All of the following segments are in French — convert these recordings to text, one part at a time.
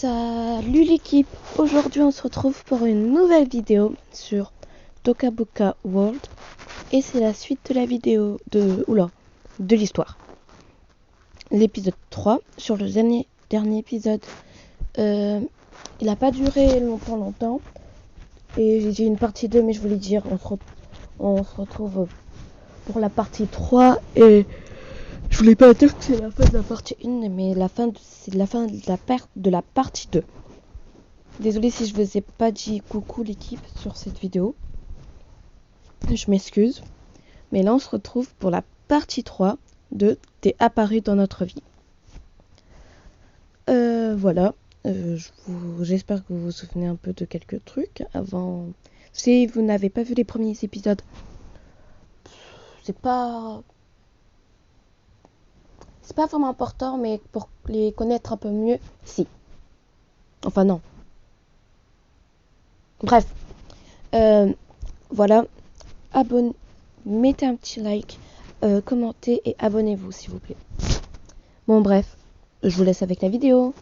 Salut l'équipe, aujourd'hui on se retrouve pour une nouvelle vidéo sur Tokaboka World et c'est la suite de la vidéo de l'histoire. L'épisode 3, sur le dernier épisode, il n'a pas duré longtemps et j'ai une partie 2 mais je voulais dire on se retrouve pour la partie 3 et je voulais pas dire que c'est la fin de la partie 1 mais c'est la fin de la partie 2. Désolée si je vous ai pas dit coucou l'équipe sur cette vidéo. Je m'excuse. Mais là on se retrouve pour la partie 3 de T'es apparu dans notre vie. Voilà. J'espère que vous vous souvenez un peu de quelques trucs avant. Si vous n'avez pas vu les premiers épisodes, c'est pas vraiment important, mais pour les connaître un peu mieux, si. Enfin non. Bref. Voilà. Mettez un petit like, commentez et abonnez-vous s'il vous plaît. Bon bref, je vous laisse avec la vidéo.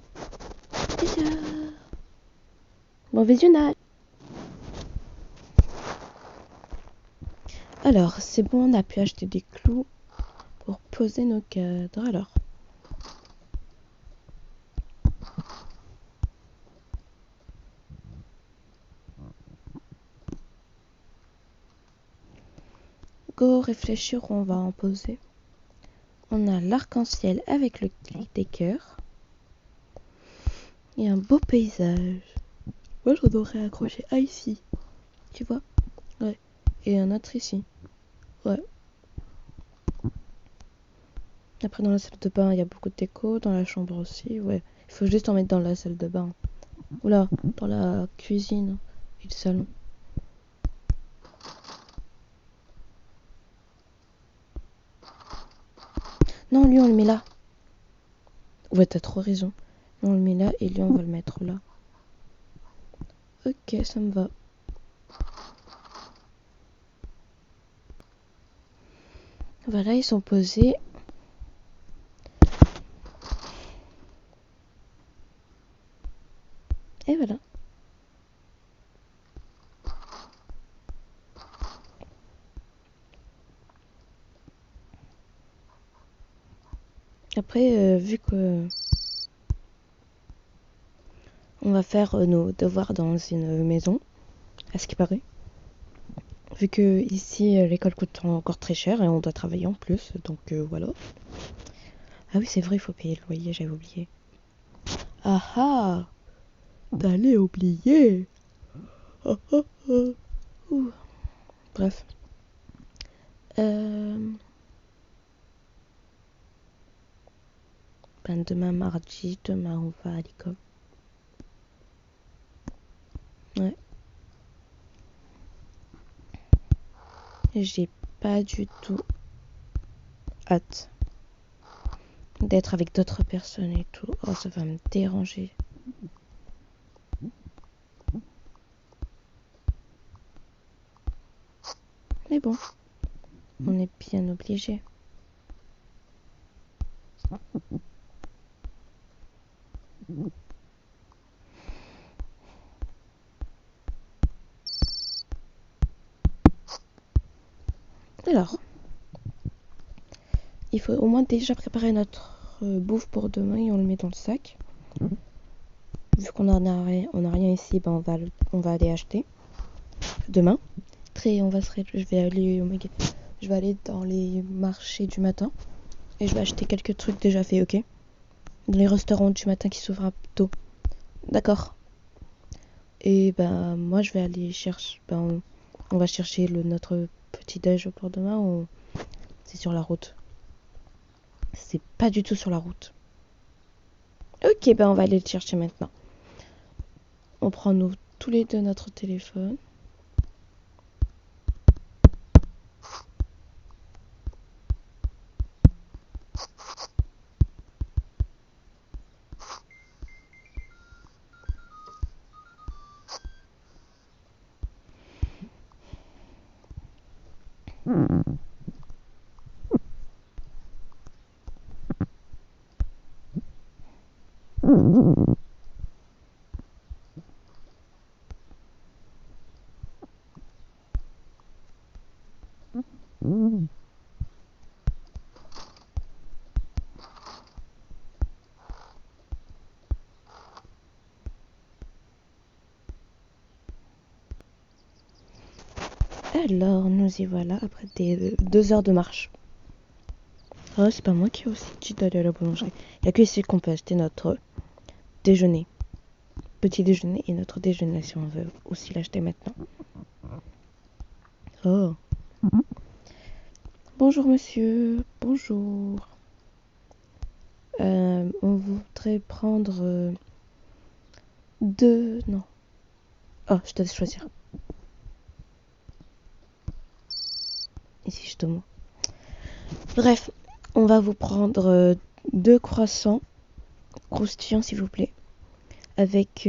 Bon visionnage. Alors c'est bon, on a pu acheter des clous pour poser nos cadres. Alors go réfléchir où on va en poser. On a l'arc-en-ciel avec le clic des cœurs. Et un beau paysage. Moi j'en aurais accroché un ici. Tu vois? Ouais. Et un autre ici. Ouais. Après dans la salle de bain il y a beaucoup de déco. Dans la chambre aussi. Ouais. Il faut juste en mettre dans la salle de bain. Oula, dans la cuisine et le salon. Non, lui on le met là. Ouais, t'as trop raison. Lui, on le met là et lui on va le mettre là. Ok, ça me va. Voilà, ils sont posés. Et voilà. Après, vu que on va faire nos devoirs dans une maison, à ce qui paraît. Vu que ici l'école coûte encore très cher et on doit travailler en plus, donc voilà. Ah oui, c'est vrai, il faut payer le loyer, j'avais oublié. Ah ah, t'allais oublier. Oh, oh, oh. Ouh. Bref. Demain mardi, demain on va à l'école. Ouais. J'ai pas du tout hâte d'être avec d'autres personnes et tout. Oh, ça va me déranger. Mais bon, on est bien obligé. Alors, il faut au moins déjà préparer notre bouffe pour demain et on le met dans le sac. Vu qu'on n'a rien ici, ben on va aller acheter demain. Je vais aller dans les marchés du matin et je vais acheter quelques trucs déjà faits, ok? Dans les restaurants du matin qui s'ouvrent tôt. D'accord. Et ben moi je vais aller chercher. On va chercher notre petit déj pour demain. C'est sur la route. C'est pas du tout sur la route. Ok, ben on va aller le chercher maintenant. On prend tous les deux notre téléphone. Alors, nous y voilà après des 2 heures de marche. Ah, c'est pas moi qui ai aussi dit d'aller à la boulangerie. Il n'y a que ici qu'on peut acheter notre déjeuner. Petit déjeuner et notre déjeuner si on veut aussi l'acheter maintenant. Oh. Bonjour monsieur, bonjour. On voudrait prendre deux... Non. Oh, je te laisse choisir. Ici, je te montre. Bref, on va vous prendre 2 croissants croustillants, s'il vous plaît. Avec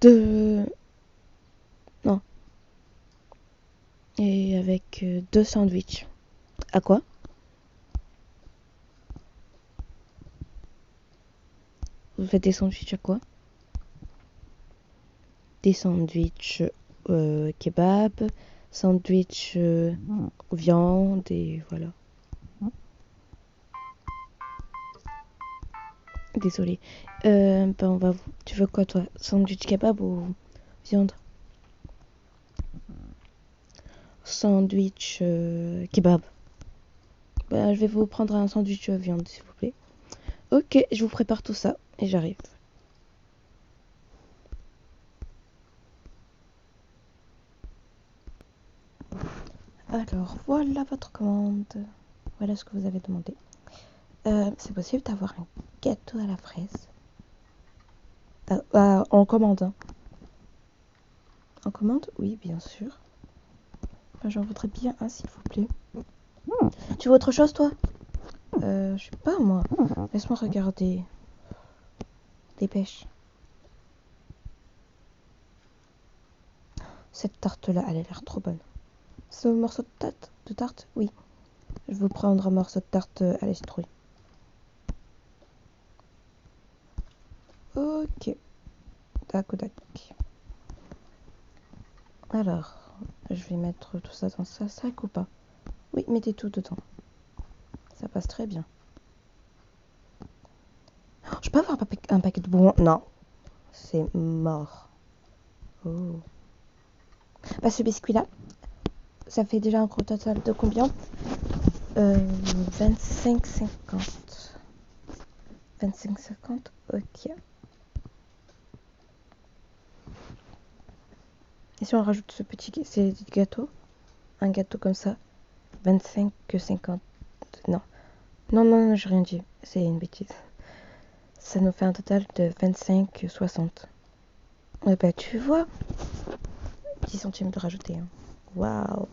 2... Non. Et avec 2 sandwichs. À quoi? Vous faites des sandwichs à quoi? Des sandwichs kebab, sandwich viande et voilà. Désolée. On va. Tu veux quoi toi? Sandwich kebab ou viande? Sandwich kebab. Je vais vous prendre un sandwich viande s'il vous plaît. Ok, je vous prépare tout ça et j'arrive. Alors voilà votre commande. Voilà ce que vous avez demandé. C'est possible d'avoir un gâteau à la fraise? En commande. Hein. En commande? Oui, bien sûr. J'en voudrais bien un, s'il vous plaît. Tu veux autre chose, toi? Je sais pas, moi. Laisse-moi regarder. Dépêche. Cette tarte-là, elle a l'air trop bonne. C'est un morceau de tarte? Oui. Je vais vous prendre un morceau de tarte à la citrouille. Ok. Tac, tac. Alors, je vais mettre tout ça dans ça. Ça ou pas? Oui, mettez tout dedans. Ça passe très bien. Oh, je peux avoir un paquet de bonbons? Non. C'est mort. Oh. Ce biscuit-là, ça fait déjà un gros total de combien? 25,50. 25,50? Ok. Et si on rajoute ces gâteaux? Un gâteau comme ça? 25,50. Non. Non, j'ai rien dit. C'est une bêtise. Ça nous fait un total de 25,60. Tu vois, 10 centimes de rajouter. Hein. Waouh.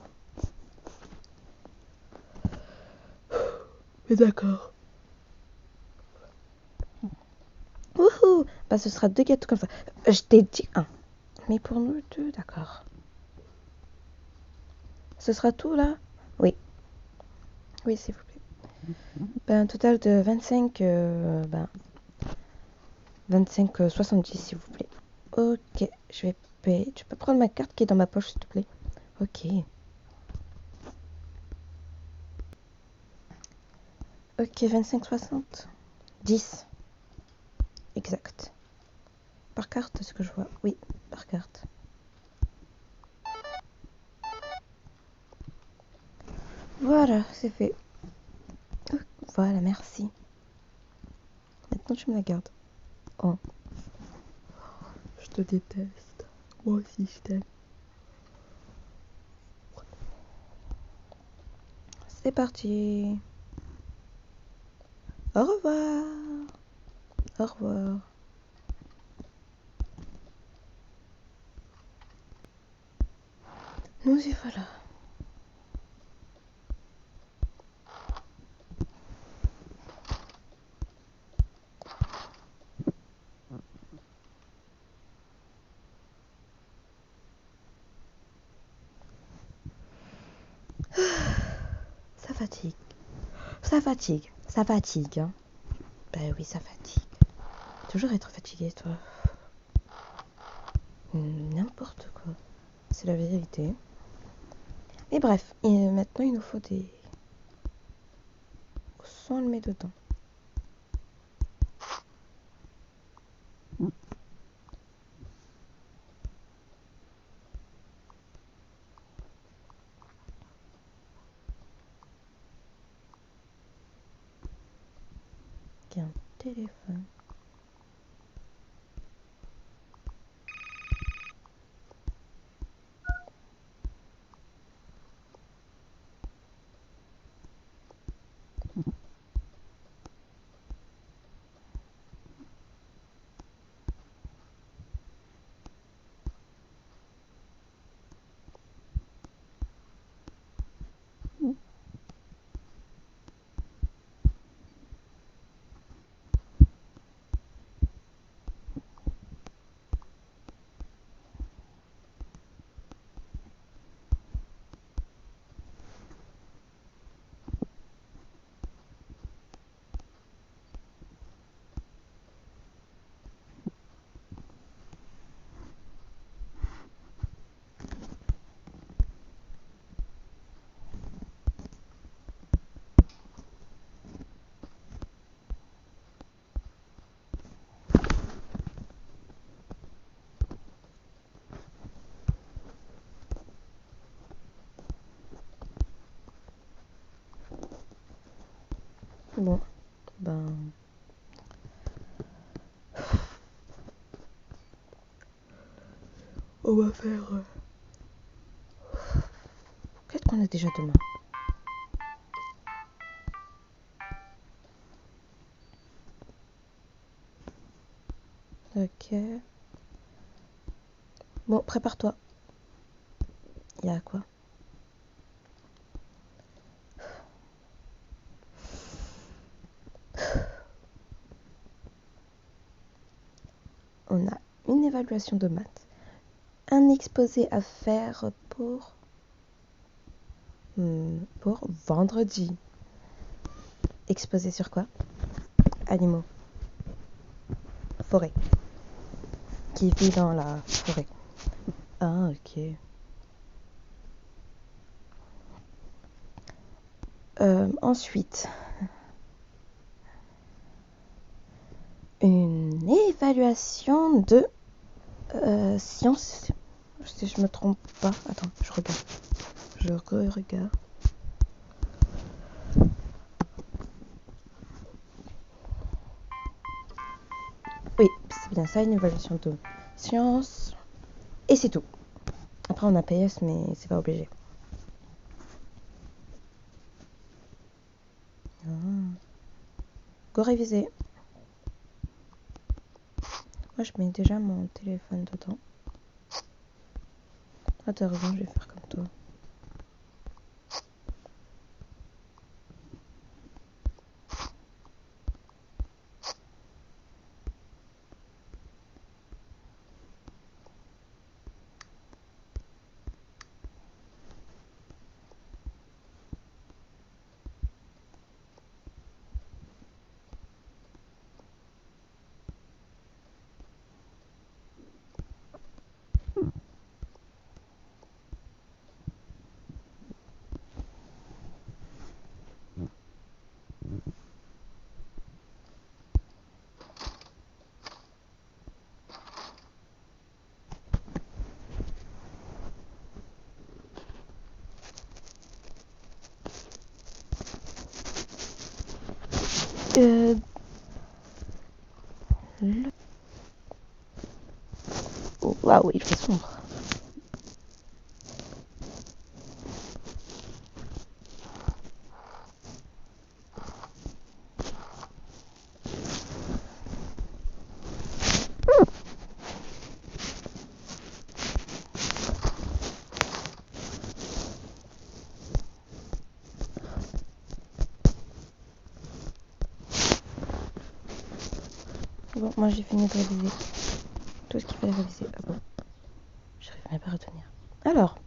Mais d'accord. Wouhou. Ce sera 2 gâteaux comme ça. Je t'ai dit un. Mais pour nous 2, d'accord. Ce sera tout là? Oui. Oui, s'il vous plaît. Un total de 25,70 s'il vous plaît. Ok, je vais payer. Tu peux prendre ma carte qui est dans ma poche s'il te plaît? Ok. Ok, 25,60. 10. Exact. Par carte, ce que je vois? Oui, par carte. Voilà, c'est fait. Voilà, merci. Maintenant, tu me la gardes. Oh. Je te déteste. Moi aussi, je t'aime. C'est parti. Au revoir. Au revoir. Nous y voilà. Ça fatigue. Ça fatigue. Ça fatigue. Hein. Oui, ça fatigue. Toujours être fatigué, toi. N'importe quoi. C'est la vérité. Et bref, maintenant il nous faut des... Sans le mettre dedans. téléphone. Bon, ben... On va faire... Qu'est-ce qu'on a déjà demain? Ok. Bon, prépare-toi. Il y a quoi? On a une évaluation de maths, un exposé à faire pour vendredi. Exposé sur quoi? Animaux. Forêt. Qui vit dans la forêt. Ah, ok. Ensuite, une évaluation de sciences. Si je me trompe pas. Attends, je regarde. Je regarde. Oui, c'est bien ça, une évaluation de sciences. Et c'est tout. Après, on a PS, mais c'est pas obligé. Go réviser. Moi, je mets déjà mon téléphone dedans. Ah, t'as raison, je vais faire comme toi. Oh, waouh, il fait sombre. Bon, moi j'ai fini de réviser tout ce qu'il fallait réviser. Ah bon, j'arrive même pas à retenir. Alors,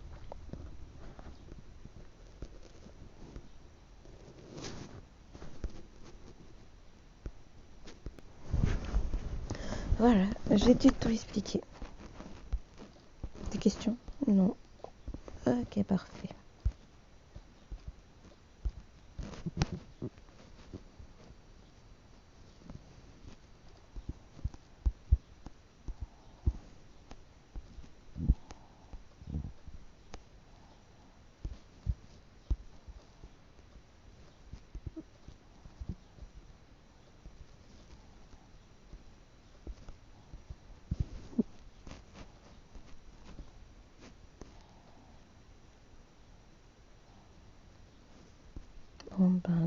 voilà, j'ai dû tout expliquer. Des questions? Non. Ok, parfait.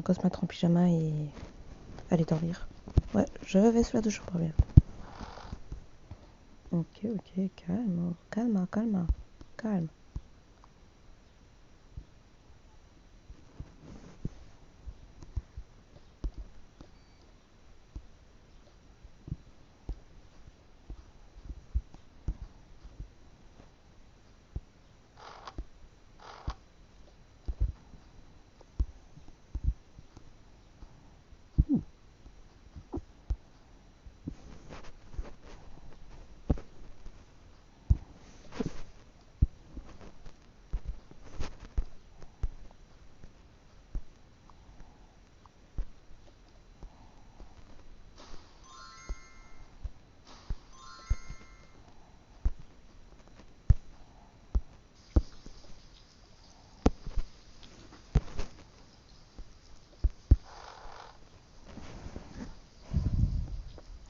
Gosse mettre en pyjama et aller dormir. Ouais, je vais sous la douche pour bien. Ok, calme, calme.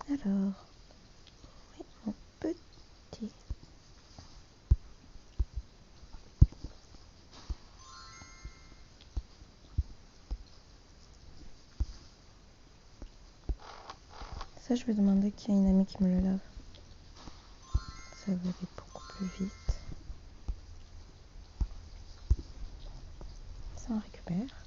Alors, oui, mon petit. Ça, je vais demander qu'il y ait une amie qui me le lave. Ça va aller beaucoup plus vite. Ça, on récupère.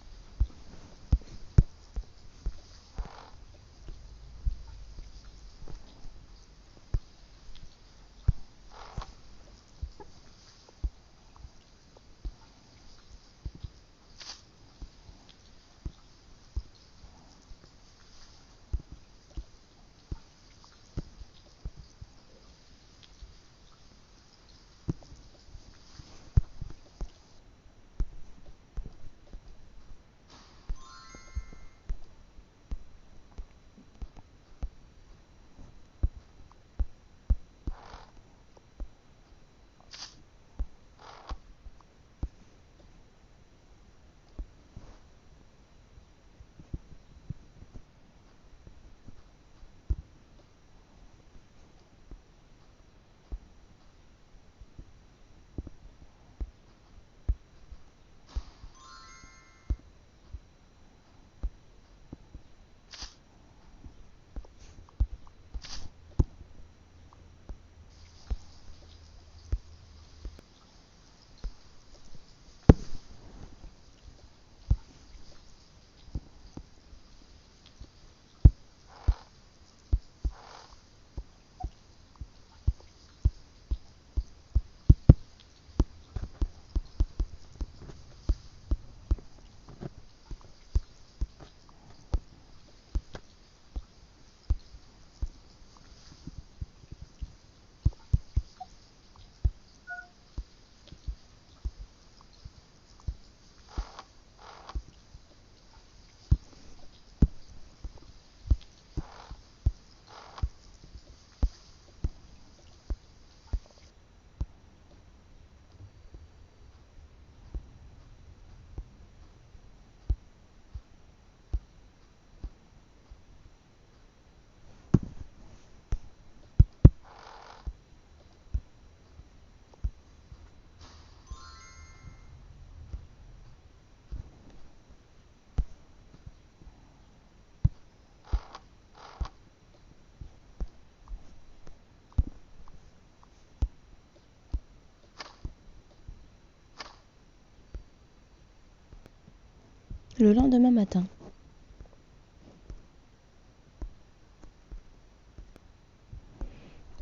Le lendemain matin.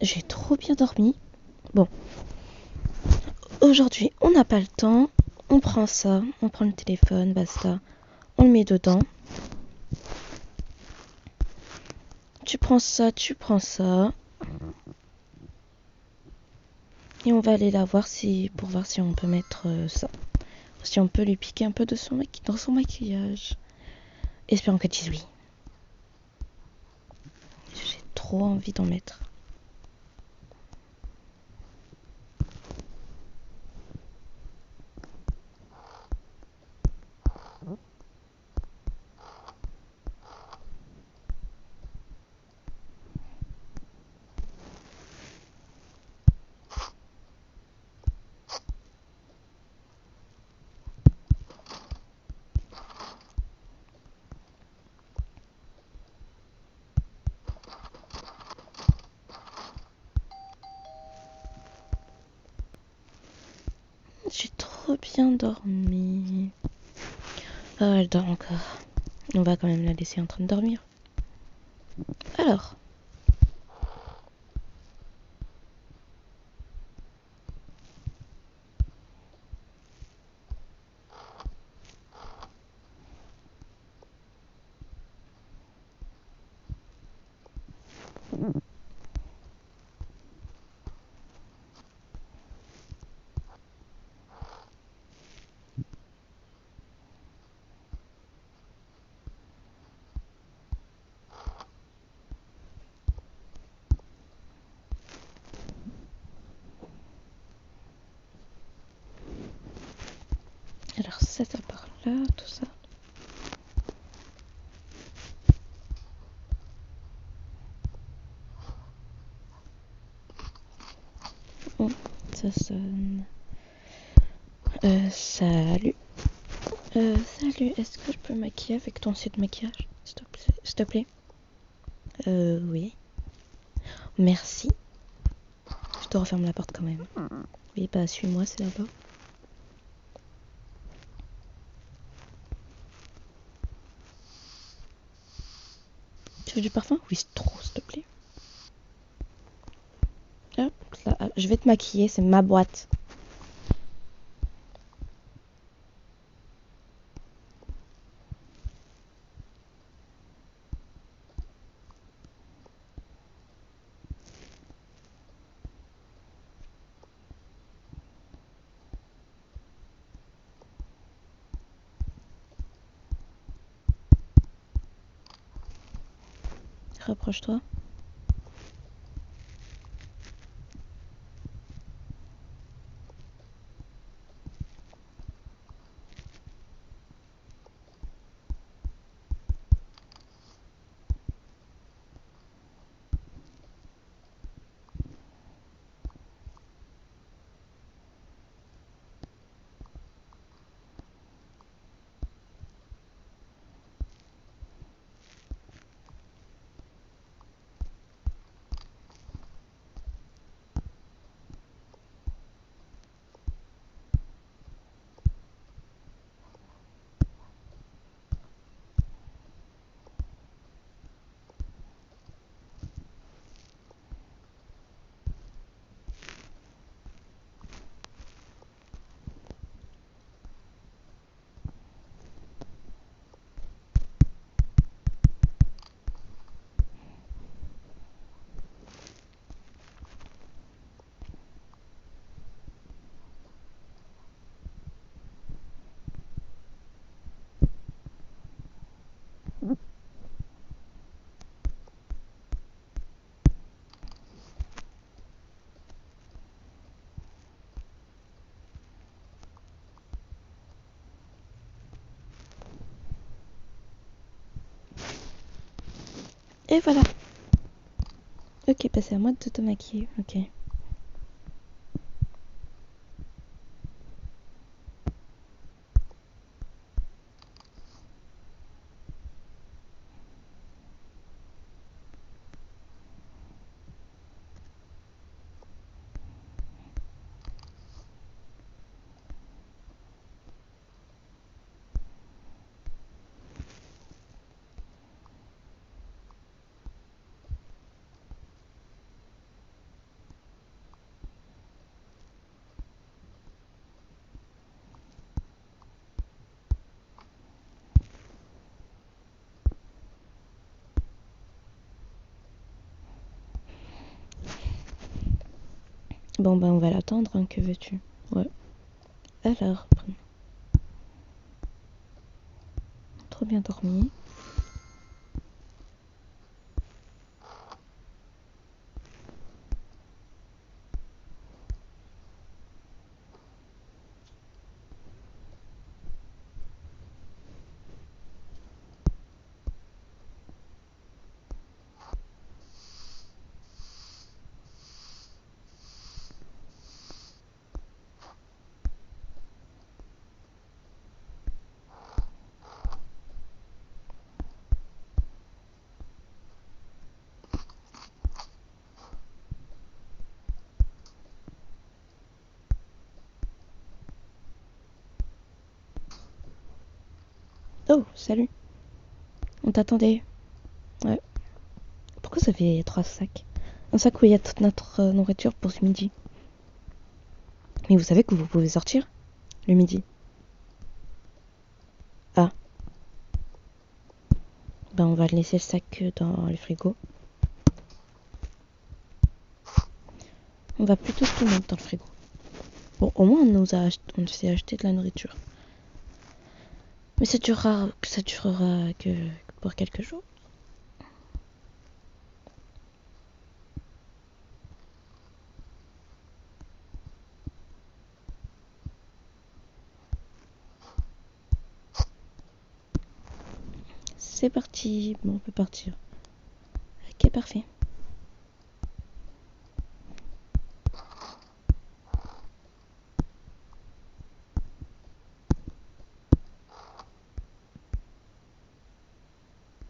J'ai trop bien dormi. Bon, aujourd'hui, on n'a pas le temps. On prend ça, on prend le téléphone, basta. On le met dedans. Tu prends ça. Et on va aller la voir pour voir si on peut mettre ça. Si on peut lui piquer un peu dans son maquillage. Espérons qu'elle dise oui. J'ai trop envie d'en mettre. trop bien dormi. Oh, elle dort encore. On va quand même la laisser en train de dormir. Alors. Alors ça part là, tout ça. Oh, ça sonne. Salut. Salut, est-ce que je peux maquiller avec ton set de maquillage, s'il te plaît? Oui. Merci. Je te referme la porte quand même. Oui, bah suis-moi, c'est là-bas. Tu veux du parfum? Oui, c'est trop, s'il te plaît. Hop, là, je vais te maquiller, c'est ma boîte. Rapproche-toi. Et voilà. Ok, bah c'est à moi de te maquiller, ok. Bon, bah on va l'attendre, hein, que veux-tu? Ouais. Alors, trop bien dormi. Oh, salut. On t'attendait. Ouais. Pourquoi ça fait 3 sacs? Un sac où il y a toute notre nourriture pour ce midi. Mais vous savez que vous pouvez sortir le midi. Ah, ben on va laisser le sac dans le frigo. On va plutôt tout mettre dans le frigo. Bon, au moins on s'est acheté de la nourriture. Mais ça durera que pour quelques jours. C'est parti. Bon, on peut partir. Ok, parfait.